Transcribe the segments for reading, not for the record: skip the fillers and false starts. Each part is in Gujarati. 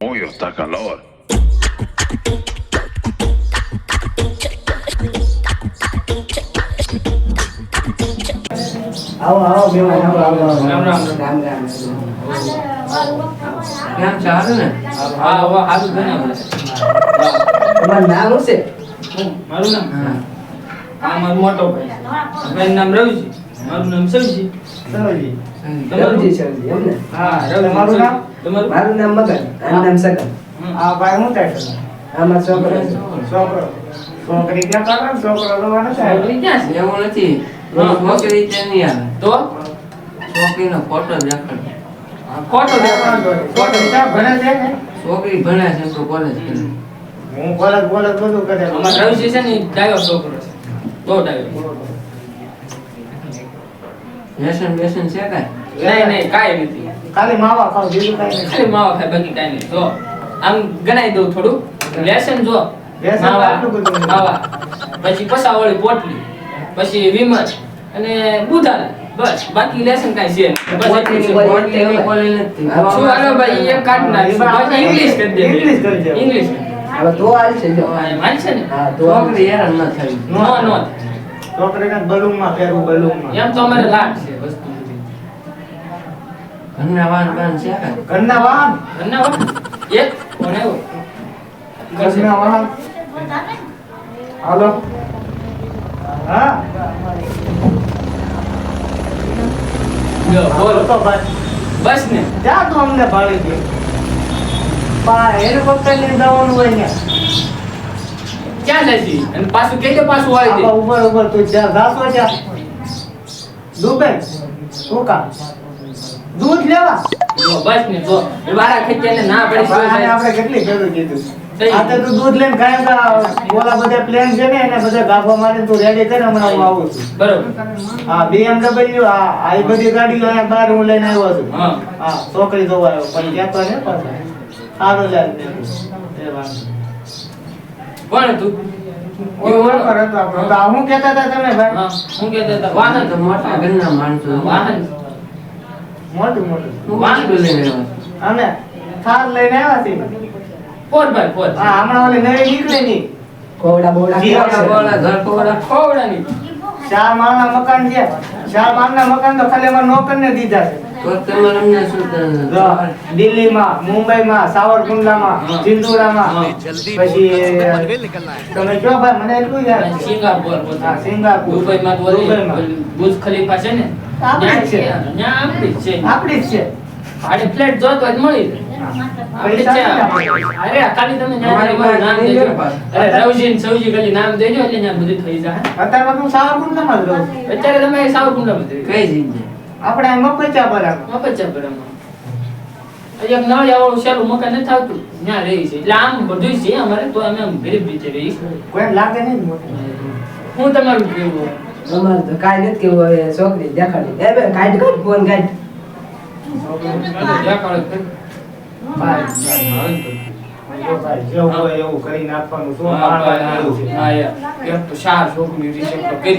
Oh, Dios, está calor. આવો બે આવો રામ રામ. કેમ ચાલે ને? હા વાહ હારું બનાવે. તમારું નામ શું છે? મારું નામ હા. આ મારો મોટો ભાઈ. ભાઈનું નામ રવિજી. મારું નામ સલજી. સરોજી તમારું? રવજી સરોજી એમ ને? હા રવિજી. તમારું નામ? તમારું? મારું નામ મગન આનું નામ સગન. આ ભાઈ હું થાય છે? આમાં છોકરો છે. છોકરો છોકરી ક્યાં કાઢો છોકરો લોવાનો થાય છોકરી ક્યાં છે? એવું નથી. હા. છોકરી તે નહીં આવે. તો છોકરીનો ફોટો દેખાડ. ખોટો દેખાડો. છોકરી ક્યાં ભણે છે ને? છોકરી ભણે છે તો કોલેજ કરે. હું કોલેજ બધું કરે અમાર રવિજી છે ને ઈ ડાયો છોકરો છે. બહુ ડાયો. વ્યસન વ્યસન છે કાંઈ? નહીં કાંઈ નથી. ખાલી માવા ખાવ બીજું કઈ નહીં ખાલી માવા ખાય બાકી કાંઈ નહીં. જો આમ ગણાઈ દઉં થોડું. લેસન જો. લેસન માવા, આટલું બધું નહીં. માવા. પછી પસાવાળી પોટલી. પછી વિમલ અને બુધાલા. બસ બાકી લેસન કાંઈ છે નહીં. બસ એટલું છે. પોટલી એવી કોલેજ નથી. શું હાલો ભાઈ એક કાઢ નાખીશું. બસ ઇંગ્લિશ કરી દે. ઇંગ્લિશ કરી દે. ઇંગ્લિશ. હવે તો હાલ છે જો. માન છે ને? હા તો છોકરી હેરાન ન થઈ. નો. છોકરીને બલૂનમાં ફેરવું બલૂનમાં એમ તો અમારે લાટ છે વસ્તુ બધી. ઘરના વાન બાન છે કાંઈ? ઘરના વાહન ઘરના વાળા? એક કોણ આવ્યો? ઘરના વાહન હાલો હા જો બોલો તો ભાઈ બસ ને. ત્યાં તો અમને ભાળી ગયું પા હેલિકોપ્ટરની દવાનું હોય ને ક્યાં જશી? અને પાછું કેજો પાછું વાળી દે. આમાં ઉપર તું જ્યાં ઘાસો ત્યાં દુબઈ શું કામ દૂધ લેવા જો બસ ને જો એ વાળા ખેંચ્યા ને ના પડી શું આને થાય? આપણે કેટલી જરૂર કીધું થઈ. આ તો તું દૂધ લઈને કાંઈ ઓલા બધા પ્લેન છે ને એને બધા ગાભા મારીને તું રેડી કર હમણાં હું આવું છું બરોબર. હા BMW આ એ બધી ગાડીઓ અહીંયા બહાર હું લઈને આવ્યો છું હા. હા છોકરી જોવા આવ્યો પણ કહેતો ને પાછો સારું યાર એ વાત કોણ તું? ઓય ઓળખર હતો આપણો તો આ હું કહેતા હતા તમે ભાઈ હા, હું કહેતા હતા વાહન વાહન તો મોટા ઘરના માણસો. વાહન મોટું મોટું હું વાંચું લઈને આવ્યો. અમે થાર લઈને આવ્યા છીએ 4x4 હા હમણાં ઓલી નવી નીકળી ની કોવડા બોવડા જી, કેવા છે? કોવડા, ઘર કોવડા. ખોવડાની. 4 માળના મકાન છે 4 માળના મકાન તો ખાલી અમારા નોકરને દીધા છે તો તમારે અમને શું જો, કરે? દિલ્હીમાં મુંબઈમાં સાવરકુંડલામાં હા. ચિંદુરામાં હા. પછી તમે કયો ભાઈ મને એટલું યાદ છે. સિંગાપોર હા, સિંગાપુર. દુબઈમાં તો ઓલી દુબઈમાં. બુર્જ ખલીફા છે ને આપણી જ છે. ત્યાં આપણી જ છે. આપણી જ છે આડે ફ્લેટ જોતો જ મળી જાય. આપણી જ છે. પૈસા નથી અરે ખાલી તમે ત્યાં અમારી તમારું નામ પાસે દેજો. નહીં પાસે. અરે રવજી ને સવજી ખાલી નામ દેજો એટલે ત્યાં બધું થઈ જાય. અત્યારમાં તું સાવરકુંડલામાં જ રહું છું. અત્યારે તમે સાવરકુંડલામાં જ રહો. કઈ જગ્યાએ? આપણે આ મફતચા બરાબર મફતજાપરામાં. એક નળિયાવાળું સહેલું મકાન નથી આવતું ત્યાં રહી છે. એટલે આમ બધું છે અમારે તો અમે આમ ગરીબ રીતે રહી. કોઈ લાગે નહીં ને મોટું. હું તમારું કેવું અમારે તો કાંઈ નથી કેવું હવે છોકરી દેખાડી એ બે કાઢ કાઢ ફોન કાઢ જો ભાઈ, જેવું હોય એવું કરી નાખવાનું શું મારવાનું એવું છે.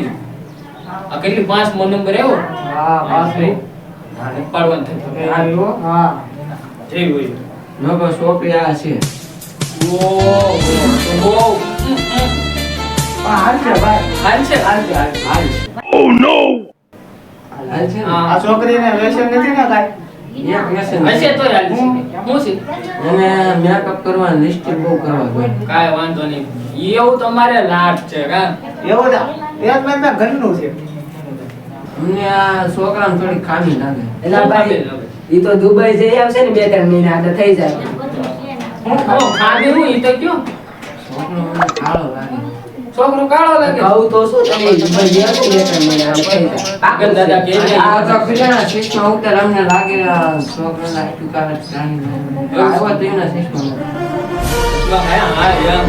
આ કેટલી 5મો નંબર આવ્યો. હા પાછું. પાડવાનું થતું. આવ્યો. હા જઈ હોય. ન બસ છોકરી આ છે. ઓહ. હાલ છે ભાઈ હાલ છે. હાલ છે, હાલ છે, હાલ છે. Oh no! હાલ છે ને? હા. આ છોકરીને વ્યસન નથી ને કાંઈ? એક વ્યસન હશે છે. તો હાલ છે. શું છે? એને મેકઅપ કરવાનું લિપસ્ટિક બહુ કરવા જોઈએ. કાંઈ વાંધો નહીં. એવું તમારે લાટ છે કા? એવું જ એક મહિના ઘરનું છે અમને આ છોકરાને થોડી ખામી લાગે. એલા ભાઈ ઈ તો દુબઈ જઈ આવશે ને 2-3 મહિના એટલે થઈ જાય ખાધું હું ઈ તો કયો છોકરો મને કાળો લાગે. છોકરો કાળો લાગે. કહું તો શું તમે દુબઈ જઈ આવશો ને 2-3 મહિના એટલે થઈ જાય આગળ દાદા કહે છે. આ તો પેલાના શીશમાં ઉતર અમને લાગે આ છોકરાના આટલું કાળા જાણી આવ્યો તો એના શીશમાં. હા એમ.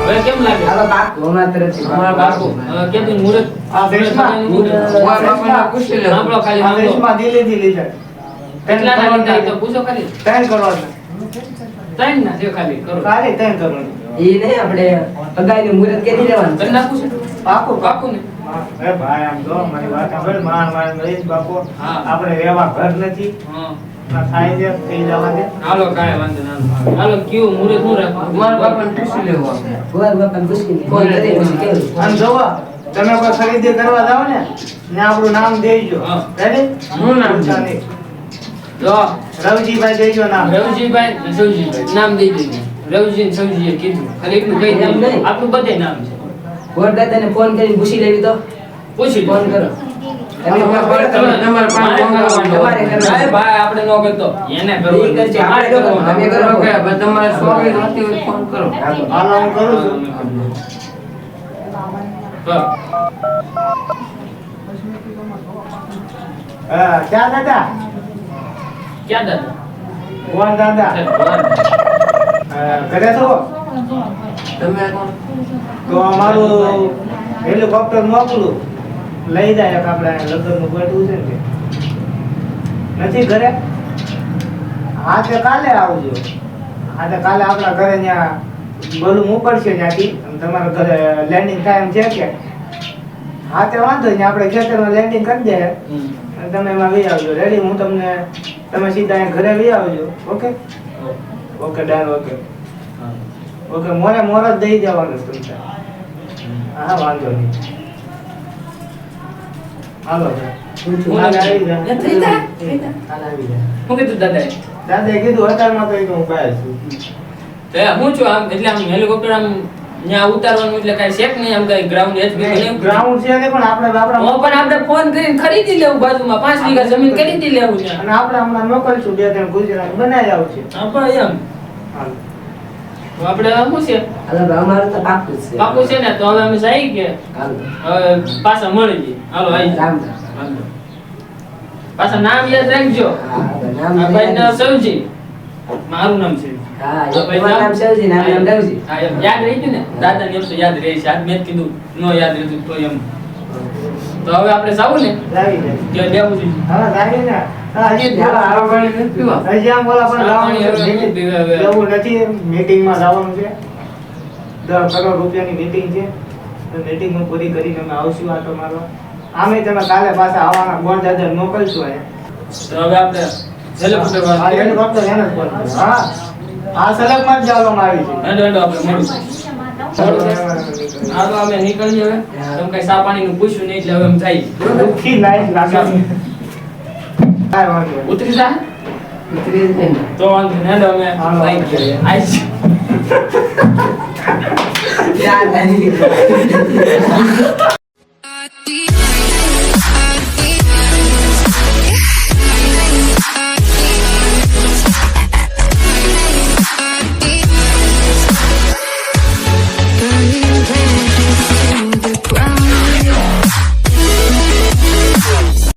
હવે કેમ લાગે? હાલો બાપ અમારા તરફથી અમારા બાપુ હવે કેમ મુરત આ દેશમાં મુરત ઓય બાપાને પૂછી લે. સાંભળો ખાલી આ સાંભળો. દેશમાં દિલ્હીથી લીધા કેટલા ના લીધા ઈ તો પૂછો ખાલી. 3 કરોડ 3 ના છે ખાલી કરો. ખાલી 3 કરોડ ઈ નહીં આપણે અગાઈનું મુહૂર્ત કેદી લેવાનું કરી નાખું છે. પાકું પાકું ને. એ ભાઈ આમ જો મારી વાત સાંભળ માન માન રહીશ બાપુ હા. આપણે રહેવા ઘર નથી હા. ખાઈ દે થઈ જવા દે. હાલો કાંઈ વાંધો ના હાલો કયું મુહૂર્ત હું રાખું મારા બાપાને પૂછી લેવું આપણે. ભુવા બાપાને પૂછીને ફોન કરી પછી કેવું અને જોવો તમે કોઈ ખરીદી કરવા જાઓ ને ને આપણું નામ દેજો. હા. રેડી? શું નામ પૂછતા છે? નહીં. જો રવજીભાઈ દેજો નામ. રવજીભાઈ ને સૌજીભાઈ નામ દઈ દેજો રવજી ને સૌજીએ કીધું ખાલી એટલું કહી એમ દે નહીં. આપણું બધે નામ છે વરદાદાને ફોન કરીને પૂછી લેવી તો પૂછી ફોન કરો તમે ફોન કરો તમારે પાસે ફોન કરવાનો. તમારે કરવાનો. ભાઈ ભાઈ આપણે નો કરતો એને કરવો ઈ કરશે, આપણે તમારે કરવાનું. કરવાનું. તમે કરો. ઓકે, હવે તમારે સોરી હોતી હોય તો ફોન કરો. હાલો હું કરું છું. કરો. હા, ક્યાં દાદા? ક્યાં દાદા ભુવન દાદા. ઘરે છો? તમે કોણ? તો અમારું હેલિકોપ્ટર મોકલું લઈ જાય એક આપણે લગ્નનું ગોઠવું છે ને તે. નથી ઘરે? હા તે કાલે આવજો. હા તે કાલે આપણા ઘરે ત્યાં બોલું મોકલશે ત્યાંથી અને તમારા ઘરે લેન્ડિંગ ટાઈમ છે કે હા તે વાંધો નહીં આપણે ખેતરમાં લેન્ડિંગ કરી દે હમ. અને તમે એમાં વી આવજો. રેડી? હું તમને તમે સીધા અહીં ઘરે વી આવજો. Okay okay done. ઓકે હા. ઓકે મોરે મોર જ દઈ દેવાનું છે તમને. હા વાંધો નહીં. હાલો પૂછું. કાલે આવી જા. એ થઈ જા, થઈ જા. કાલે આવી જા. શું કીધું દાદાએ દાદાએ કીધું અત્યારમાં તો એ તો હું બહાર છું. તો એ હું છું આમ એટલે આમ હેલિકોપ્ટર આમ ત્યાં ઉતારવાનું એટલે કાંઈ શેક નહીં આમ કાંઈ ગ્રાઉન્ડ એચ બી ગ્રાઉન્ડ છે ને પણ આપણે આપણા પણ આપણે ફોન કરીને ખરીદી લેવું બાજુમાં 5 વીઘા જમીન ખરીદી લેવું છે અને આપણે હમણાં મોકલશું 2-3 ગુજરાત બનાવી આવશે. આપણે એમ હાલો. તો આપણે શું છે હાલો ભાઈ, અમારું તો પાક્કું જ છે પાકું છે ને તો હવે અમે જઈ કે હાલો. હવે પાછા મળી જઈએ હાલો આવી રામ જાઓ. રામ. પાછા નામ યાદ રાખજો હા, ભાઈ, નામ આ ભાઈ યાદ છે. સૌજી મારું નામ છે હા, એક તમારું નામ સૌજી, નામ રવજી. હા, એમ યાદ રહી ગયું ને દાદા ને એમ તો યાદ રહી છે આજ મેં જ કીધું નો યાદ રહેતું તો એમ તો હવે આપણે જાવું ને લાવી દે. કે દેવું છે હા લાવી ને. હા, હજી યાર, આવા પાણી નથી પીવા. હજી આમ બોલા પણ પાણી જવાનું હવે છે. હું પીવે હવે. જવું નથી. મીટિંગમાં જવાનું છે 10 કરોડ રૂપિયાની મીટિંગ છે. તો મીટિંગ પૂરી કરીને અમે આવશું આટો મારવા. આમે તમે કાલે પાછા આવવાના ગોળ દાદા મોકલશું અહીંયા. તો હવે આપણે હેલિકોપ્ટર આ વાળા હેલિકોપ્ટર એને જ બોલાવો. હા આ સલગમાં જ જવામાં આવી છે. હેડો હેડો આપણે મળીશું હા તો અમે નીકળીએ હવે તમે કઈ સા પાણીનું પૂછ્યું નહીં એટલે હવે અમે જઈએ દુઃખી લાઈફ લાગે છે. કાંઈ વાંધો નહીં. ઉતરી જા ઉતરી જ નહીં. તો વાંધો નહીં હેડો અમે હાલો. આવી ગયા આઈશ યાદ આવી.